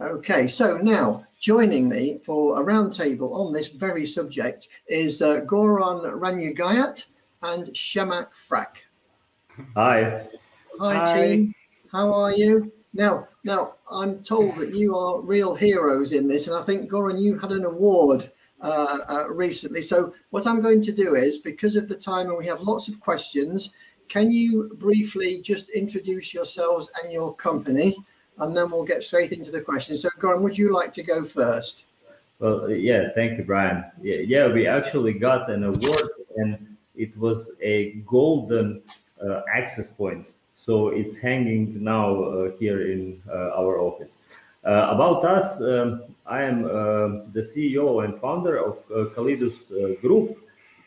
Okay, so now joining me for a roundtable on this very subject is Goran Ranyugayat and Shemak Frak. Hi. Hi, team. How are you? Now, I'm told that you are real heroes in this, and I think, Goran, you had an award recently. So what I'm going to do is, because of the time and we have lots of questions, can you briefly just introduce yourselves and your company, and then we'll get straight into the questions. So, Goran, would you like to go first? Well, yeah, thank you, Brian. Yeah, we actually got an award, and it was a golden access point. So it's hanging now here in our office. About us, I am the CEO and founder of Kalidus Group.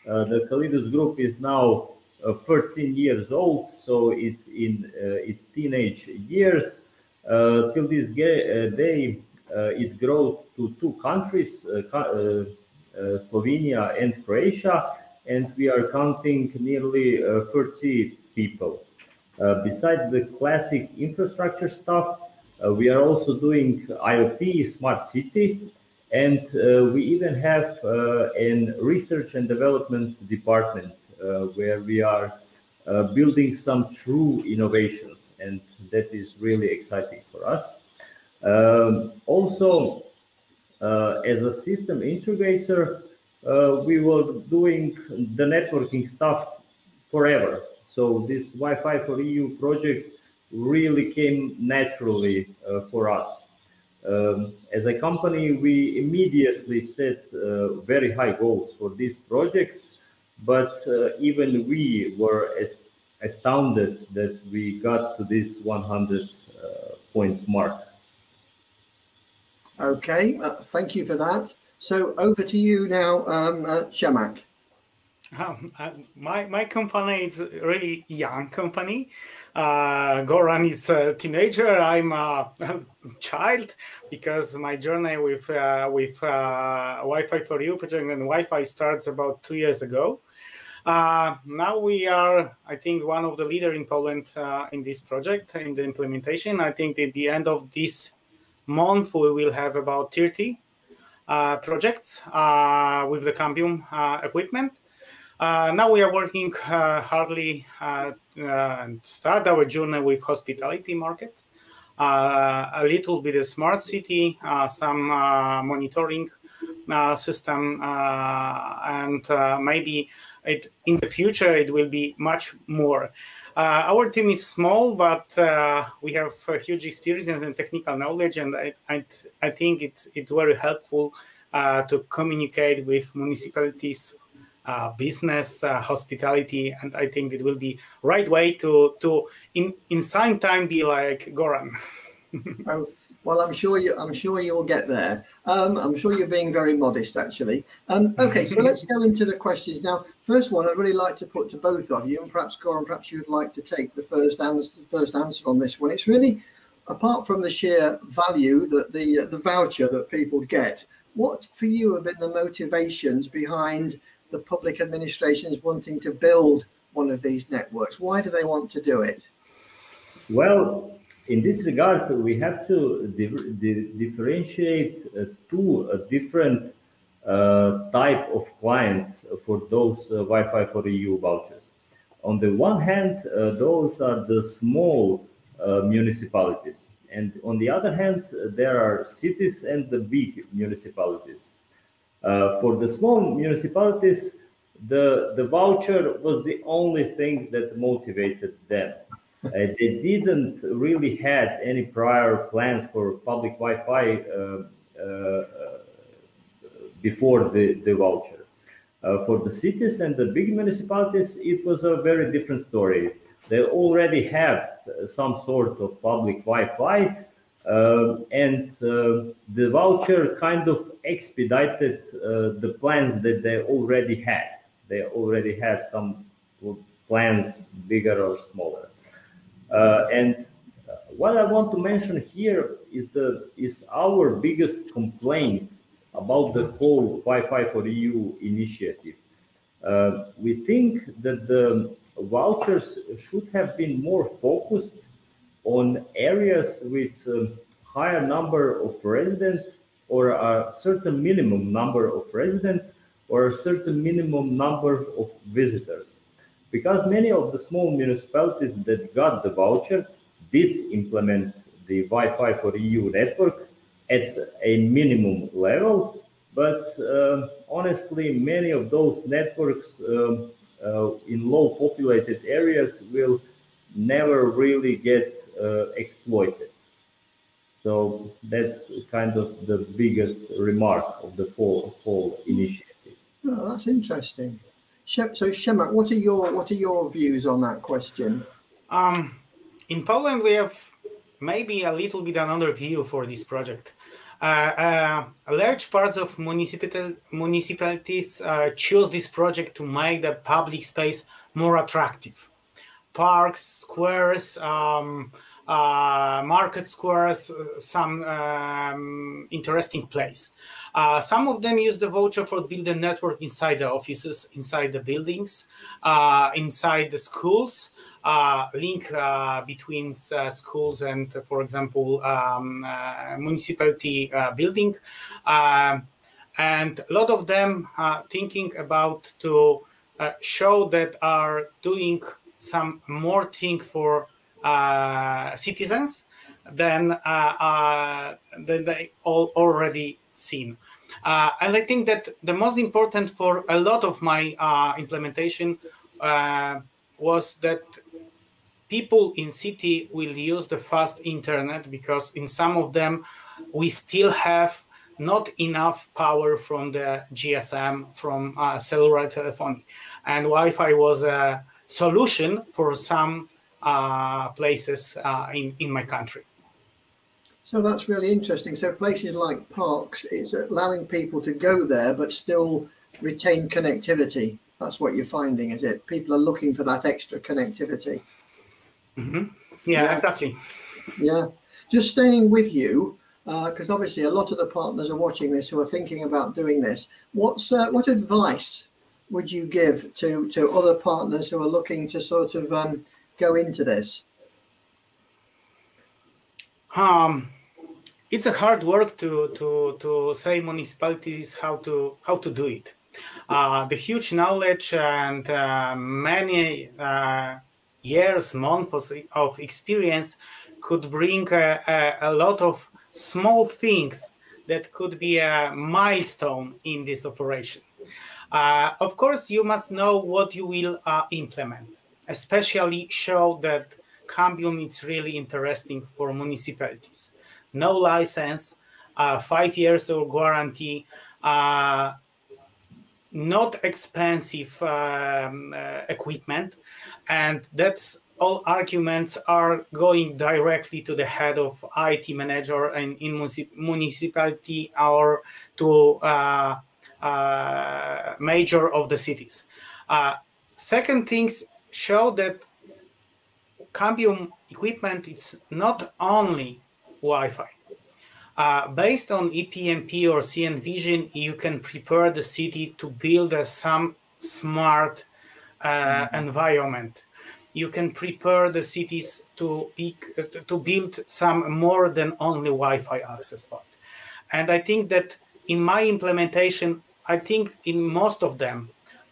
The Kalidus Group is now 13 years old, so it's in its teenage years. Till this day, it grew to two countries, Slovenia and Croatia, and we are counting nearly 30 people. Besides the classic infrastructure stuff, we are also doing IoT, smart city, and we even have a research and development department where we are building some true innovations, and that is really exciting for us. Also, as a system integrator, we were doing the networking stuff forever. So this Wifi4EU project really came naturally for us. As a company, we immediately set very high goals for these projects, but even we were astounded that we got to this 100 point mark. Okay, thank you for that. So over to you now, Shemak. My company is a really young company. Goran is a teenager. I'm a child because my journey with Wifi4EU project and Wi-Fi starts about 2 years ago. Now we are, I think, one of the leaders in Poland in this project, in the implementation. I think at the end of this month, we will have about 30 projects with the Cambium equipment. Now we are working hardly and start our journey with hospitality market, a little bit of smart city, some monitoring system, and maybe in the future it will be much more. Our team is small, but we have huge experience and technical knowledge, and I think it's very helpful to communicate with municipalities, business, hospitality, and I think it will be right way to in some time be like Goran. Oh, well, I'm sure you'll get there. I'm sure you're being very modest, actually. Okay, so let's go into the questions now. First one, I'd really like to put to both of you, and perhaps Goran, perhaps you'd like to take the first answer on this one. It's really, apart from the sheer value that the voucher that people get, what for you have been the motivations behind the public administrations wanting to build one of these networks? Why do they want to do it? Well, in this regard, we have to differentiate two different type of clients for those Wifi4EU vouchers. On the one hand, those are the small municipalities, and on the other hand, there are cities and the big municipalities. For the small municipalities, the voucher was the only thing that motivated them. They didn't really had any prior plans for public Wi-Fi before the voucher. For the cities and the big municipalities, it was a very different story. They already have some sort of public Wi-Fi, and the voucher kind of expedited the plans that they already had. They already had some plans, bigger or smaller. And what I want to mention here is our biggest complaint about the whole Wifi4EU initiative. We think that the vouchers should have been more focused on areas with higher number of residents or a certain minimum number of residents or a certain minimum number of visitors. Because many of the small municipalities that got the voucher did implement the Wi-Fi4EU network at a minimum level, but honestly, many of those networks in low populated areas will never really get exploited. So that's kind of the biggest remark of the whole initiative. Oh, that's interesting. So Shemak, what are your views on that question? In Poland, we have maybe a little bit another view for this project. Large parts of municipalities choose this project to make the public space more attractive. Parks, squares, market squares, some interesting place. Some of them use the voucher for building a network inside the offices, inside the buildings, inside the schools, link between schools and, for example, municipality building. And a lot of them are thinking about to show that are doing some more thing for citizens than they all already seen. And I think that the most important for a lot of my implementation was that people in city will use the fast internet, because in some of them we still have not enough power from the GSM, from cellular telephony. And Wi-Fi was a solution for some places in my country. So that's really interesting. So places like parks, it's allowing people to go there but still retain connectivity. That's what you're finding, is it? People are looking for that extra connectivity. Mm-hmm. Yeah, exactly. Yeah. Just staying with you, because obviously a lot of the partners are watching this who are thinking about doing this. What advice would you give to other partners who are looking to sort of go into this? It's a hard work to say municipalities how to do it. The huge knowledge and many years, months of experience could bring a lot of small things that could be a milestone in this operation. Of course, you must know what you will implement, especially show that Cambium is really interesting for municipalities. No license, 5 years of guarantee, not expensive equipment, and that's all arguments are going directly to the head of IT manager in municipality or to major of the cities. Second things show that Cambium equipment is not only Wi-Fi. Based on ePMP or CN Vision, you can prepare the city to build some smart environment. You can prepare the cities to build some more than only Wi-Fi access point. And I think that in my implementation, I think in most of them,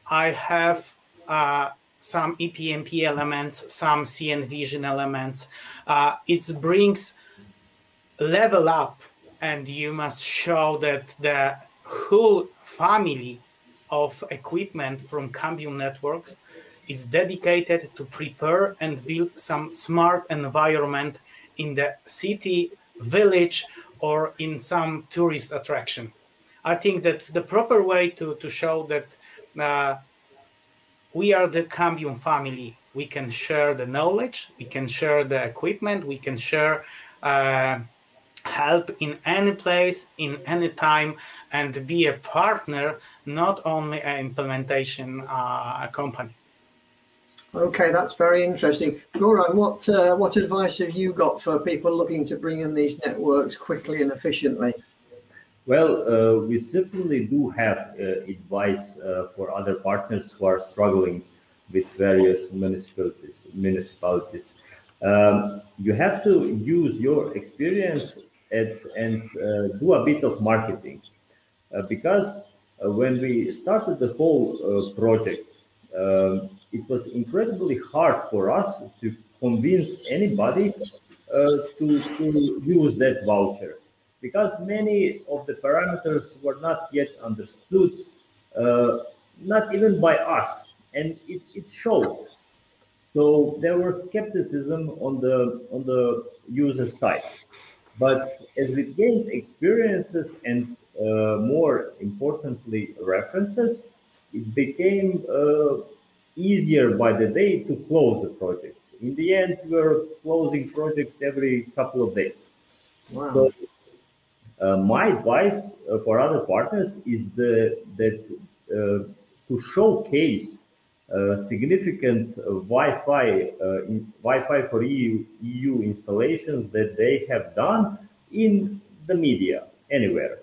I have some ePMP elements, some CN Vision elements. It brings level up, and you must show that the whole family of equipment from Cambium networks is dedicated to prepare and build some smart environment in the city, village, or in some tourist attraction. I think that's the proper way to show that we are the Cambium family. We can share the knowledge, we can share the equipment, we can share help in any place, in any time, and be a partner, not only an implementation company. Okay, that's very interesting. Goran, what advice have you got for people looking to bring in these networks quickly and efficiently? Well, we certainly do have advice for other partners who are struggling with various municipalities. You have to use your experience and do a bit of marketing. Because when we started the whole project, it was incredibly hard for us to convince anybody to use that voucher, because many of the parameters were not yet understood, not even by us, and it showed. So there was skepticism on the user side. But as we gained experiences and more importantly references, it became easier by the day to close the projects. In the end, we're closing projects every couple of days. Wow. So my advice for other partners is to showcase significant Wi-Fi4EU installations that they have done in the media anywhere.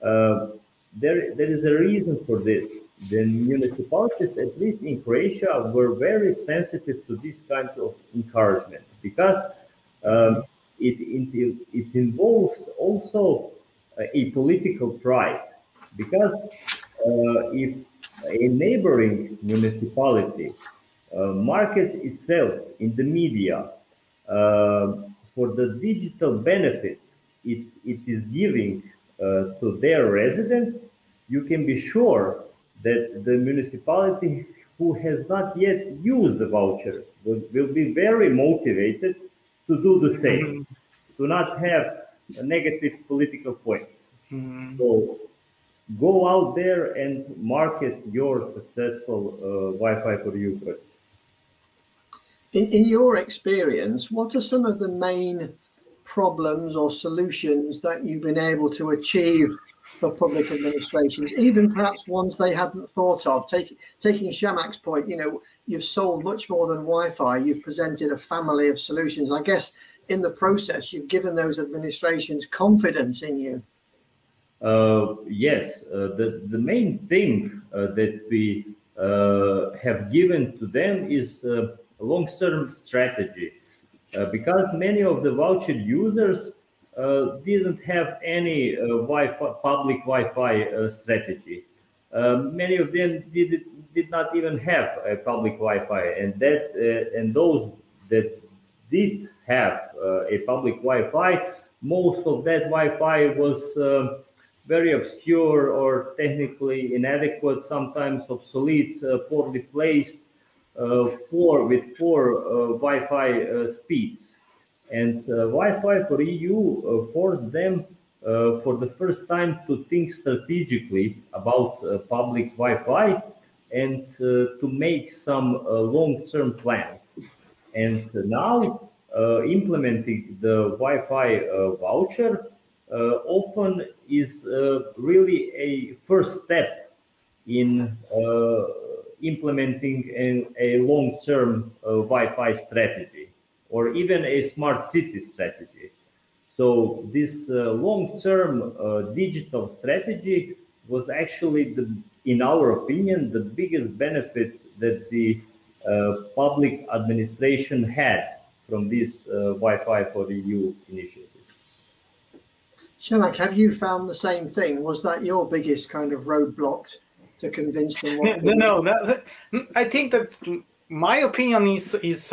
There is a reason for this. The municipalities, at least in Croatia, were very sensitive to this kind of encouragement, because it involves also a political pride, because if a neighboring municipality markets itself in the media for the digital benefits it is giving to their residents, you can be sure that the municipality who has not yet used the voucher will be very motivated to do the same, to not have negative political points. So go out there and market your successful Wifi4EU project. In your experience, what are some of the main problems or solutions that you've been able to achieve for public administrations, even perhaps ones they hadn't thought of? Taking Shamak's point, you know, you've sold much more than Wi-Fi. You've presented a family of solutions. I guess in the process, you've given those administrations confidence in you. Yes, the main thing that we have given to them is a long-term strategy, because many of the voucher users didn't have any public Wi-Fi strategy. Many of them did not even have a public Wi-Fi, and those that did have a public Wi-Fi, most of that Wi-Fi was very obscure or technically inadequate, sometimes obsolete, poorly placed, with poor Wi-Fi speeds. And Wifi4EU forced them for the first time to think strategically about public Wi-Fi and to make some long-term plans. And now implementing the Wi-Fi voucher often is really a first step in implementing a long-term Wi-Fi strategy, or even a smart city strategy. So this long-term digital strategy was actually, in our opinion, the biggest benefit that the public administration had from this Wifi4EU initiative. Shamak, have you found the same thing? Was that your biggest kind of roadblock to convince them? No, I think that my opinion is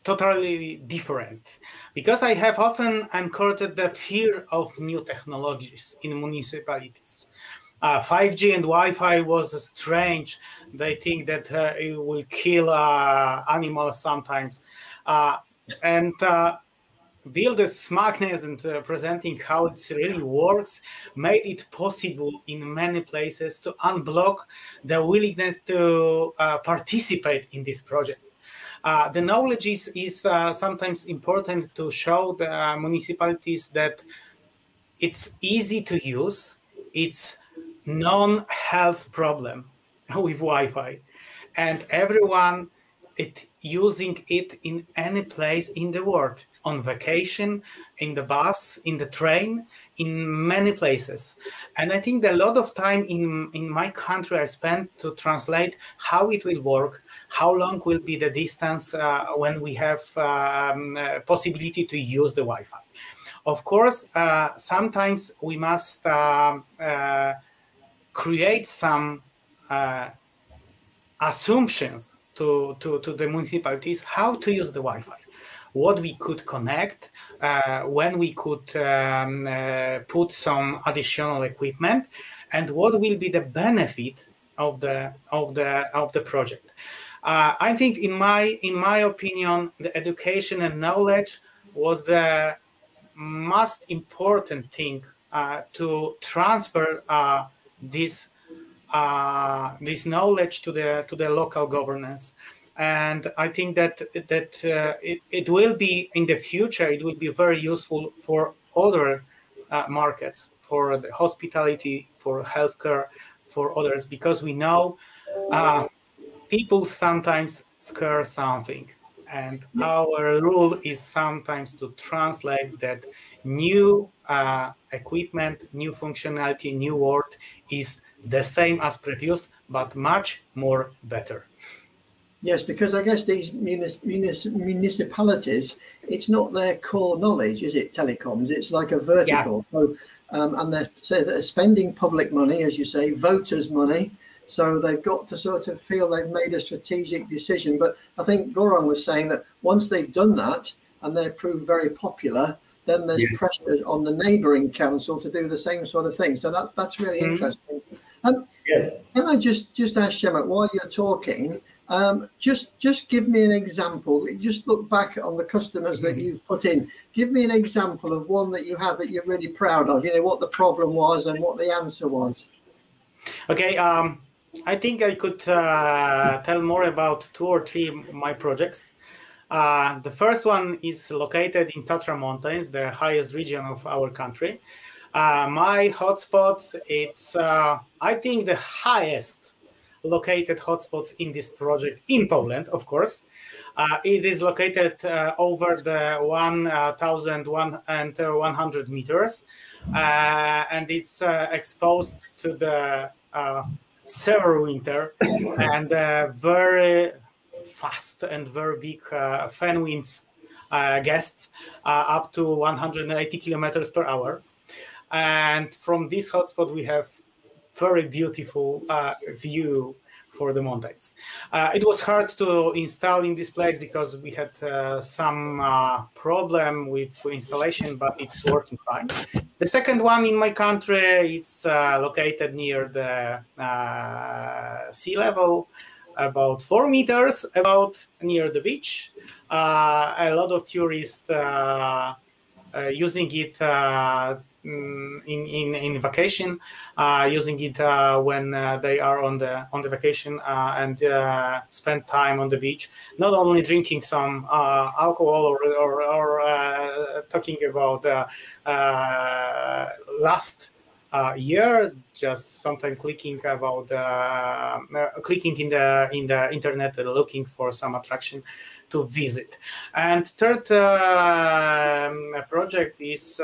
totally different, because I have often encountered the fear of new technologies in municipalities. 5G and Wi-Fi was strange. They think that it will kill animals sometimes. And build a smugness and presenting how it really works made it possible in many places to unblock the willingness to participate in this project. The knowledge is sometimes important to show the municipalities that it's easy to use, it's non-health problem with Wi-Fi, and everyone using it in any place in the world, on vacation, in the bus, in the train, in many places. And I think that a lot of time in my country I spent to translate how it will work, how long will be the distance when we have possibility to use the Wi-Fi. Of course, sometimes we must create some assumptions to the municipalities how to use the Wi-Fi, what we could connect, when we could put some additional equipment, and what will be the benefit of the project. I think, in my opinion, the education and knowledge was the most important thing to transfer this knowledge to the local governance. And I think that it will be, in the future, it will be very useful for other markets, for the hospitality, for healthcare, for others, because we know people sometimes scare something. And our rule is sometimes to translate that new equipment, new functionality, new word is the same as previous, but much more better. Yes, because I guess these municipalities, it's not their core knowledge, is it, telecoms? It's like a vertical. Yeah. So, and they're spending public money, as you say, voters' money. So they've got to sort of feel they've made a strategic decision. But I think Goran was saying that once they've done that and they're proved very popular, then there's pressure on the neighbouring council to do the same sort of thing. So that's really interesting. Can I just ask Shemek, while you're talking, just give me an example. Just look back on the customers that you've put in. Give me an example of one that you have that you're really proud of. You know, what the problem was and what the answer was. Okay. I think I could tell more about 2 or 3 of my projects. The first one is located in Tatra Mountains, the highest region of our country. My hotspot, it's, I think, the highest located hotspot in this project in Poland, of course. It is located over the 1,100 meters, and it's exposed to the severe winter and very fast and very big fan winds gusts up to 180 kilometers per hour. And from this hotspot, we have very beautiful view for the mountains. It was hard to install in this place because we had some problem with installation, but it's working fine. The second one in my country, it's located near the sea level, about 4 meters, near the beach. A lot of tourists using it in vacation, using it when they are on the vacation and spend time on the beach, not only drinking some alcohol or talking about last year, just sometimes clicking in the internet and looking for some attraction to visit. And third project is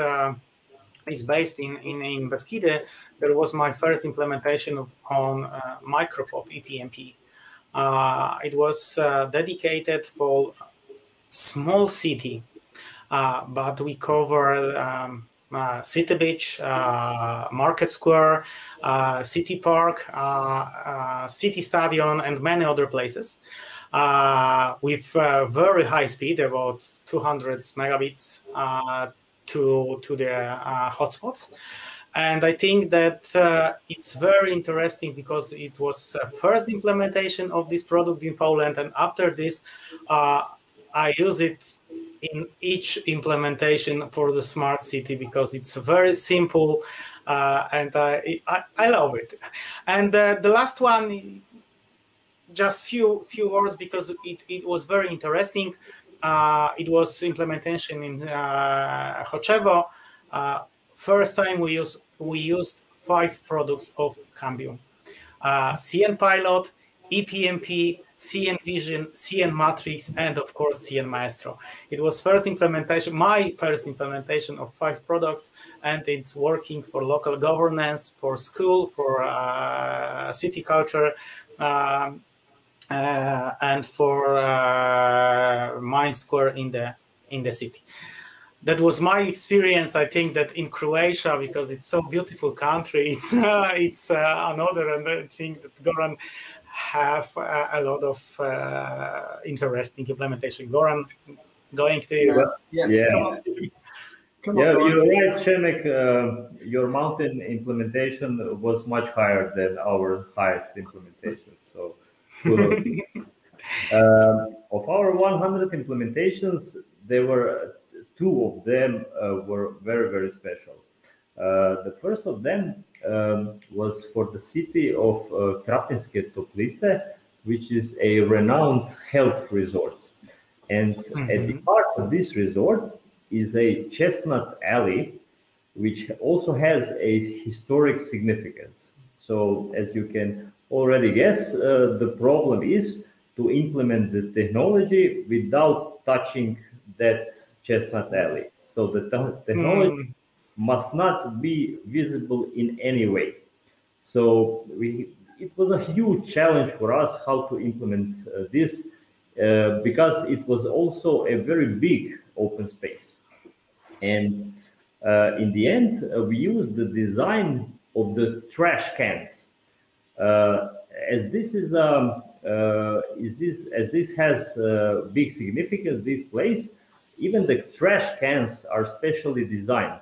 based in Beskide. There was my first implementation on micropop EPMP. It was dedicated for small city, but we cover City Beach, Market Square, City Park, City Stadion, and many other places with very high speed, about 200 megabits to the hotspots. And I think that it's very interesting because it was first implementation of this product in Poland, and after this, I use it in each implementation for the smart city because it's very simple and I love it. And the last one, just few words because it was very interesting. It was implementation in Choczewo. First time we used 5 products of Cambium: CN Pilot, EPMP, CN Vision, CN Matrix, and of course CN Maestro. It was my first implementation of 5 products, and it's working for local governance, for school, for city culture, and for Mind Square in the city. that was my experience. I think that in Croatia, because it's so beautiful country, it's another, and I think that Goran have a lot of interesting implementation. Goran, going to you. Yeah. Come on, You're right, Shemek. Your mountain implementation was much higher than our highest implementation. So, of our 100 implementations, there were two of them were very, very special. The first of them was for the city of Krapinske Toplice, which is a renowned health resort. And at the heart of this resort is a chestnut alley, which also has a historic significance. So, as you can already guess, the problem is to implement the technology without touching that chestnut alley. So the technology must not be visible in any way. So it was a huge challenge for us how to implement this because it was also a very big open space. And in the end, we used the design of the trash cans. As this has big significance, this place, even the trash cans are specially designed.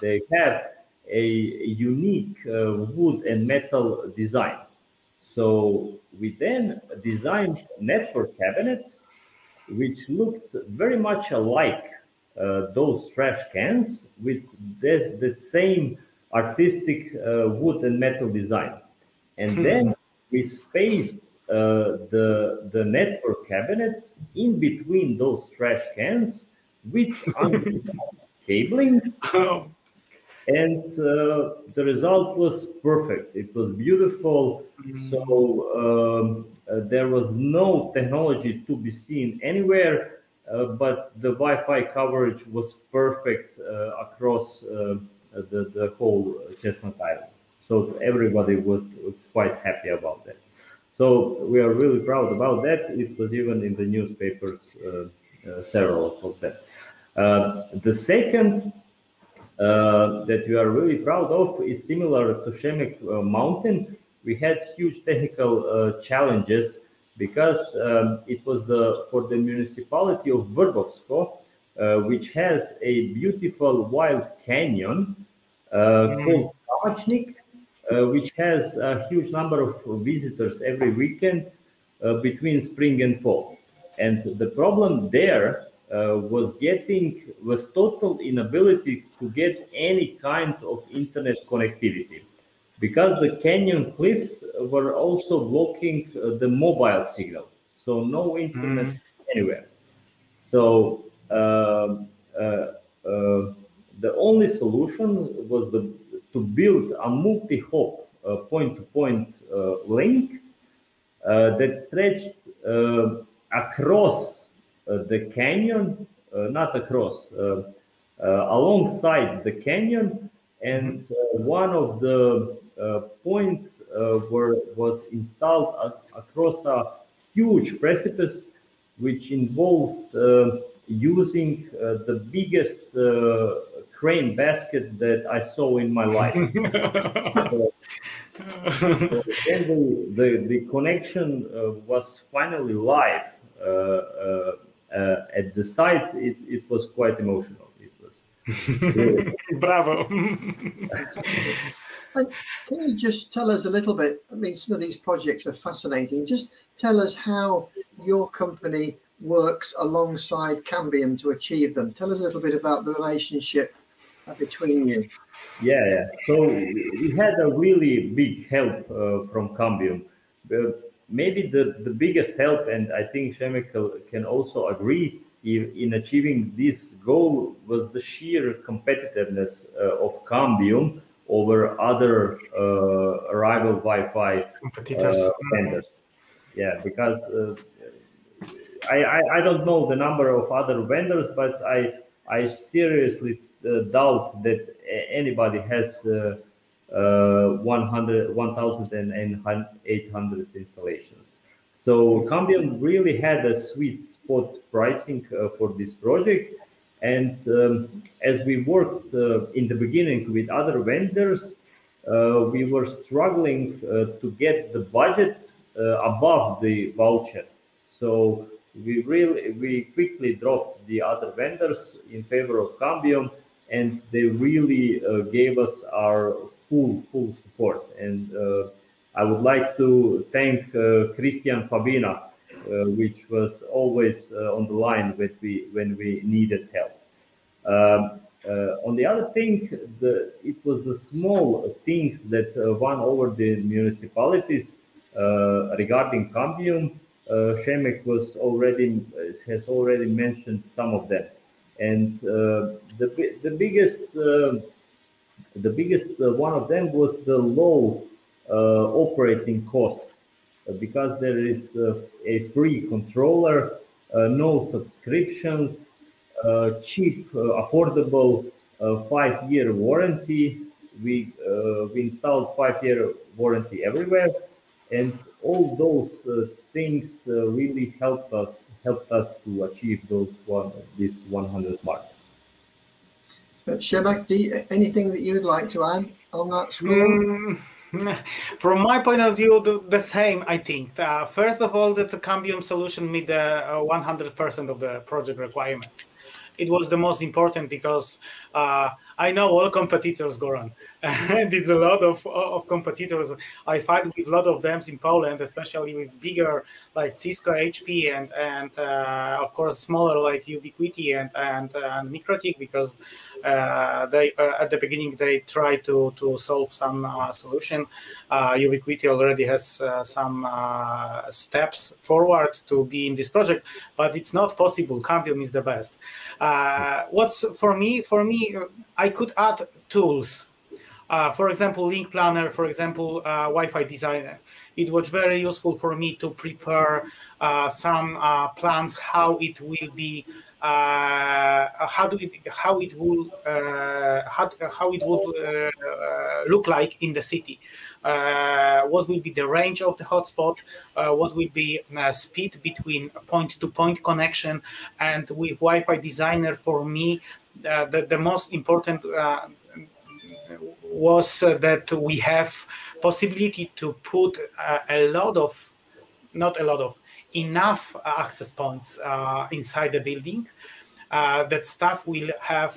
They have a unique wood and metal design. So we then designed network cabinets, which looked very much alike those trash cans with the same artistic wood and metal design. And then we spaced the network cabinets in between those trash cans with cabling. And the result was perfect. It was beautiful. So there was no technology to be seen anywhere, but the Wi-Fi coverage was perfect across the whole Chestnut Island. So everybody was quite happy about that. So we are really proud about that. It was even in the newspapers, several of them. The second that we are really proud of is similar to Shemek Mountain. We had huge technical challenges because it was for the municipality of Vrbovsko, which has a beautiful wild canyon called Kamachnik, which has a huge number of visitors every weekend between spring and fall. And the problem there was total inability to get any kind of internet connectivity, because the canyon cliffs were also blocking the mobile signal, so no internet anywhere. So the only solution was to build a multi-hop point-to-point link that stretched across the canyon, not across, alongside the canyon, and one of the points was installed across a huge precipice, which involved using the biggest crane basket that I saw in my life. So then the connection was finally live. At the site, it was quite emotional. It was really Bravo. And can you just tell us a little bit? I mean, some of these projects are fascinating. Just tell us how your company works alongside Cambium to achieve them. Tell us a little bit about the relationship between you. Yeah. So we had a really big help from Cambium. Maybe the biggest help, and I think Shemek can also agree in achieving this goal, was the sheer competitiveness of Cambium over other rival Wi-Fi vendors. Yeah, because I don't know the number of other vendors, but I seriously doubt that anybody has 1,800 installations. So Cambium really had a sweet spot pricing for this project, And as we worked in the beginning with other vendors, we were struggling to get the budget above the voucher. So we quickly dropped the other vendors in favor of Cambium, and they really gave us our full support. And I would like to thank Christian Fabina, which was always on the line when we needed help. On the other thing, it was the small things that won over the municipalities regarding Cambium. Shemek has already mentioned some of them, and the biggest one of them was the low operating cost, because there is a free controller, no subscriptions, cheap, affordable 5-year warranty. We installed 5-year warranty everywhere, and all those things really helped us to achieve this 100 mark. Shemek, anything that you'd like to add on that score? From my point of view, the same, I think. First of all, that the Cambium solution meet the 100% of the project requirements. It was the most important because I know all competitors, Goran, and it's a lot of competitors. I fight with a lot of them in Poland, especially with bigger like Cisco, HP, and of course smaller like Ubiquiti and Mikrotik, because they at the beginning they try to solve some solution. Ubiquiti already has some steps forward to be in this project, but it's not possible. Cambium is the best. What's for me, I could add tools. For example, Link Planner, for example, Wi-Fi Designer. It was very useful for me to prepare some plans, how it will be, how it would look like in the city. What will be the range of the hotspot? What will be speed between point-to-point connection? And with Wi-Fi Designer, for me, the most important was that we have possibility to put enough access points inside the building, that staff will have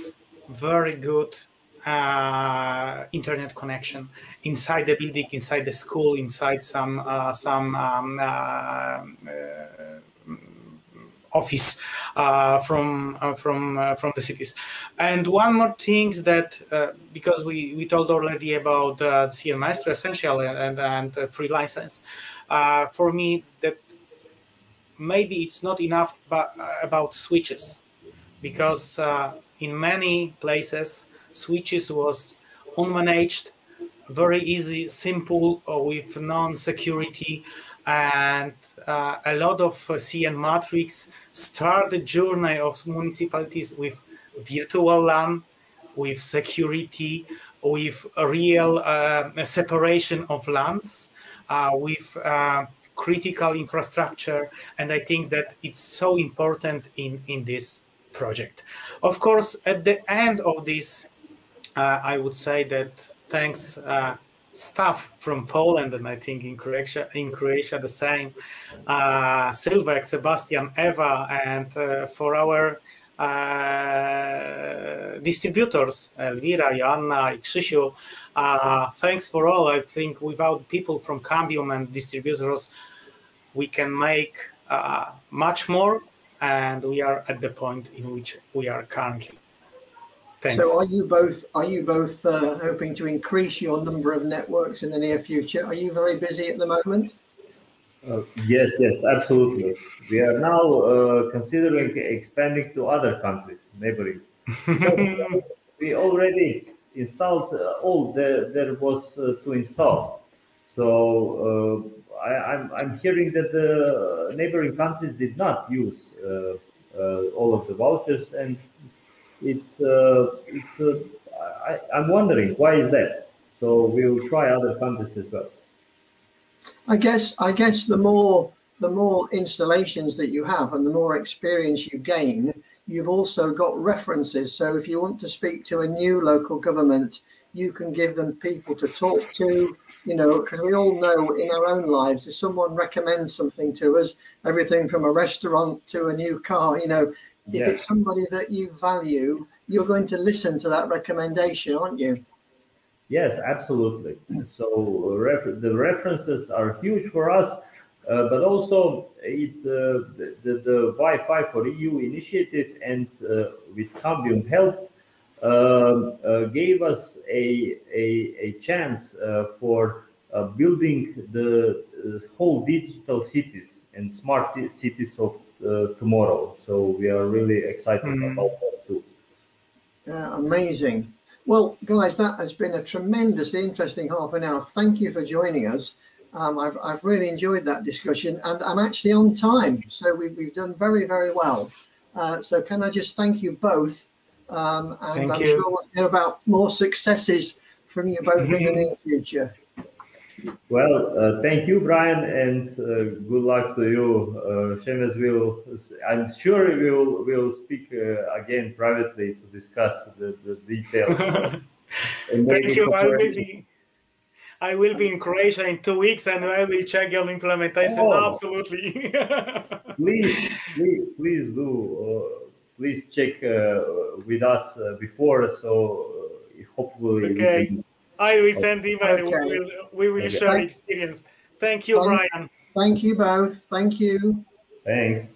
very good internet connection inside the building, inside the school, inside some office from the cities. And one more thing is that because we told already about CL Maestro Essential and free license, for me that maybe it's not enough about switches, because in many places switches was unmanaged, very easy, simple, with non-security. And a lot of CN Matrix start the journey of municipalities with virtual LAN, with security, with a real separation of LANs, with critical infrastructure. And I think that it's so important in this project. Of course, at the end of this, I would say that thanks staff from Poland, and I think in Croatia the same, Sylvek, Sebastian, Eva, and for our distributors, Elvira, Joanna, Krzysiu, thanks for all. I think without people from Cambium and distributors, we can make much more, and we are at the point in which we are currently. Thanks. So are you both hoping to increase your number of networks in the near future? Are you very busy at the moment? Yes, absolutely. We are now considering expanding to other countries, neighboring. We already installed all there was to install. So I'm hearing that the neighboring countries did not use all of the vouchers, and I'm wondering why is that. So we'll try other countries as well. I guess the more installations that you have and the more experience you gain, you've also got references. So if you want to speak to a new local government, you can give them people to talk to, you know, because we all know in our own lives, if someone recommends something to us, everything from a restaurant to a new car, you know, if it's somebody that you value, you're going to listen to that recommendation, aren't you? Yes, absolutely. So the references are huge for us, but also the Wifi4EU initiative and with Cambium help gave us a chance for building the whole digital cities and smart cities of tomorrow. So we are really excited about that too. Amazing. Well, guys, that has been a tremendously interesting half an hour. Thank you for joining us. I've really enjoyed that discussion, and I'm actually on time, so we've done very, very well. So can I just thank you both? And I'm sure we'll hear about more successes from you both in the near future. Well, thank you, Brian, and good luck to you. Seamus I'm sure we'll speak again privately to discuss the details. Thank you. I will be in Croatia in 2 weeks, and I will check your implementation. Oh. Absolutely. please do. Please check with us before, so hopefully. Okay. I will send email. Okay. We will share experience. Thank you, Brian. Thank you both. Thank you. Thanks.